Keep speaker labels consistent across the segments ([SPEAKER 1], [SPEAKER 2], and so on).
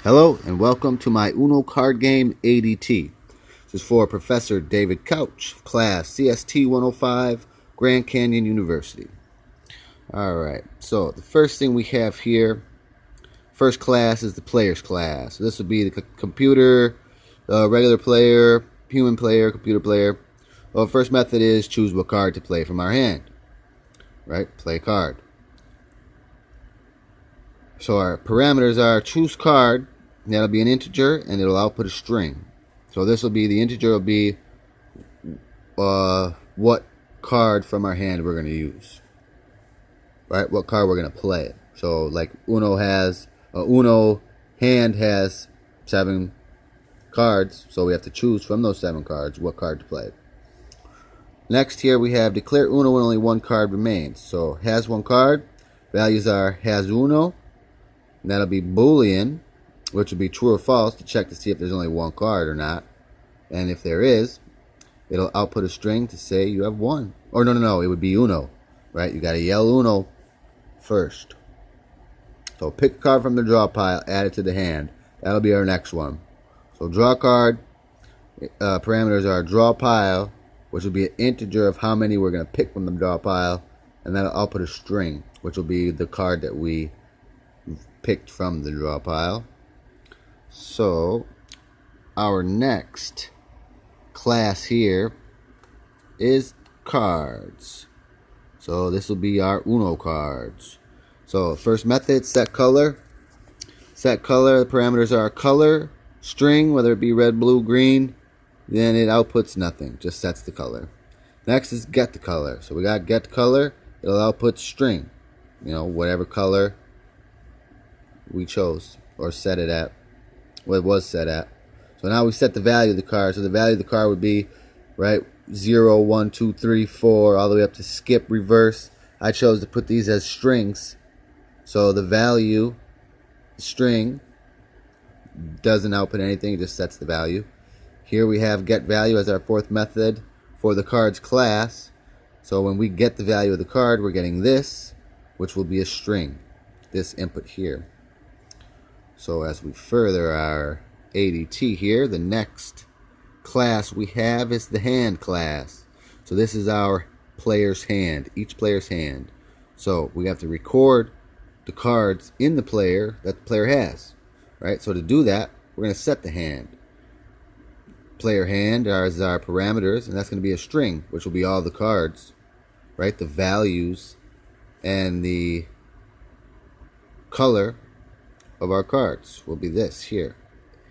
[SPEAKER 1] Hello and welcome to my Uno card game ADT. This is for Professor David Couch, class CST 105, Grand Canyon University. Alright, so the first thing we have here, first class is the player's class. So this would be the computer, regular player, human player, computer player. Well, the first method is choose what card to play from our hand. Right, play card. So our parameters are choose card, and that'll be an integer, and it'll output a string. So this will be, the integer will be what card from our hand we're going to use. Right, what card we're going to play. So like Uno hand has 7 cards, so we have to choose from those 7 cards what card to play. Next here we have declare Uno when only 1 card remains. So has 1 card, values are has Uno, and that'll be Boolean, which would be true or false to check to see if there's only 1 card or not. And if there is, it'll output a string to say you have 1. Or no, it would be Uno, right? You got to yell Uno first. So pick a card from the draw pile, add it to the hand. That'll be our next one. So draw card, parameters are draw pile, which will be an integer of how many we're going to pick from the draw pile, and that'll output a string, which will be the card that we picked from the draw pile. So our next class here is cards. So this will be our Uno cards. So first method, set color. Set color, the parameters are color, string, whether it be red, blue, green, then it outputs nothing, just sets the color. Next is get the color. So we got get color, it'll output string, whatever color we chose or set it at, what it was set at. So now we set the value of the card. So the value of the card would be, right, 0, 1, 2, 3, 4, all the way up to skip, reverse. I chose to put these as strings. So the value, string, doesn't output anything, it just sets the value. Here we have get value as our 4th method for the card's class. So when we get the value of the card, we're getting this, which will be a string, this input here. So as we further our ADT here, the next class we have is the hand class. So this is our player's hand, each player's hand. So we have to record the cards in the player that the player has, right? So to do that, we're going to set the hand. Player hand is our parameters, and that's going to be a string, which will be all the cards, right? The values and the color of our cards will be this here.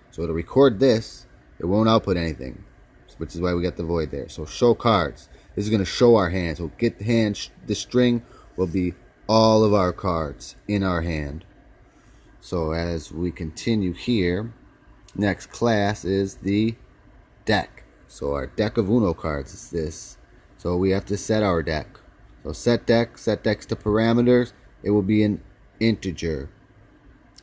[SPEAKER 1] So it'll record this, it won't output anything, which is why we got the void there. So show cards, this is going to show our hand. So get the hand, the string will be all of our cards in our hand. So as we continue here, next class is the deck. So our deck of Uno cards is this. So we have to set our deck. So set decks to parameters, it will be an integer.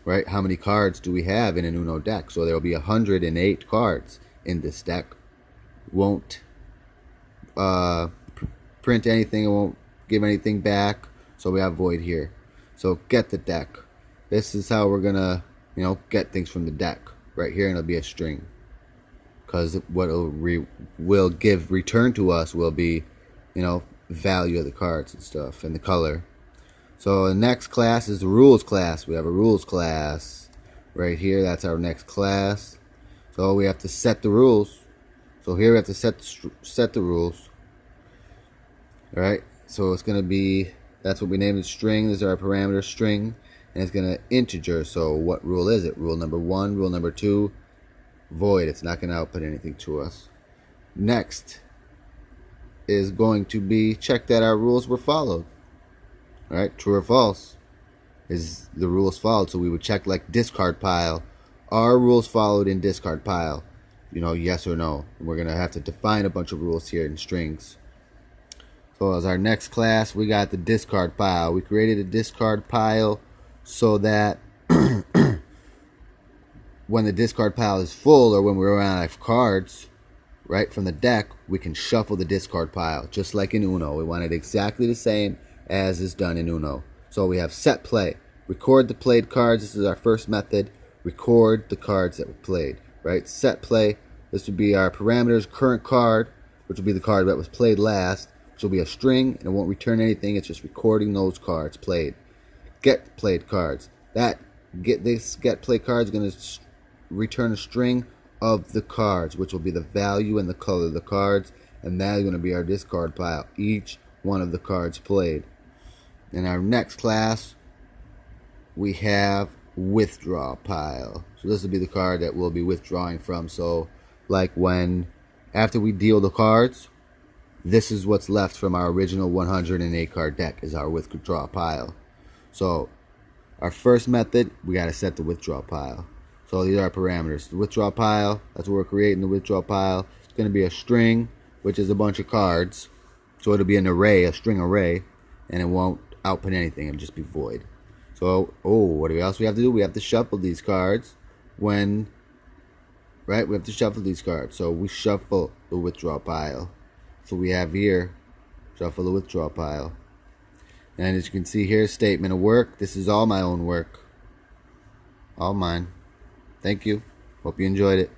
[SPEAKER 1] Right? How many cards do we have in an Uno deck? So there will be 108 cards in this deck. Won't print anything. It won't give anything back. So we have void here. So get the deck. This is how we're gonna, get things from the deck. Right here, and it'll be a string. Because what it will give return to us will be, value of the cards and stuff and the color. So the next class is the rules class. We have a rules class right here. That's our next class. So we have to set the rules. So here we have to set the rules. All right. So it's going to be, that's what we named it, string. This is our parameter string, and it's going to integer. So what rule is it? Rule number 1, rule number 2, void. It's not going to output anything to us. Next is going to be check that our rules were followed. Right, true or false is the rules followed. So we would check like discard pile. Are rules followed in discard pile? Yes or no. And we're going to have to define a bunch of rules here in strings. So as our next class, we got the discard pile. We created a discard pile so that when the discard pile is full, or when we run out of cards, right, from the deck, we can shuffle the discard pile, just like in Uno. We want it exactly the same as is done in Uno. So we have set play. Record the played cards. This is our first method. record the cards that were played, right? Set play, this would be our parameters, current card, which will be the card that was played last, which will be a string, and it won't return anything, it's just recording those cards played. Get played cards. This get play card is going to return a string of the cards, which will be the value and the color of the cards, and that is going to be our discard pile, each one of the cards played. In our next class, we have withdraw pile. So this will be the card that we'll be withdrawing from. So like after we deal the cards, this is what's left from our original 108 card deck is our withdraw pile. So our first method, we got to set the withdraw pile. So these are our parameters. The withdraw pile, that's what we're creating, the withdraw pile. It's going to be a string, which is a bunch of cards. So it'll be an array, a string array, and it won't output anything, it'll just be void. So, what else we have to do? We have to shuffle these cards right? We have to shuffle these cards. So we shuffle the withdraw pile. So we have here, shuffle the withdraw pile. And as you can see here, statement of work. This is all my own work. All mine. Thank you. Hope you enjoyed it.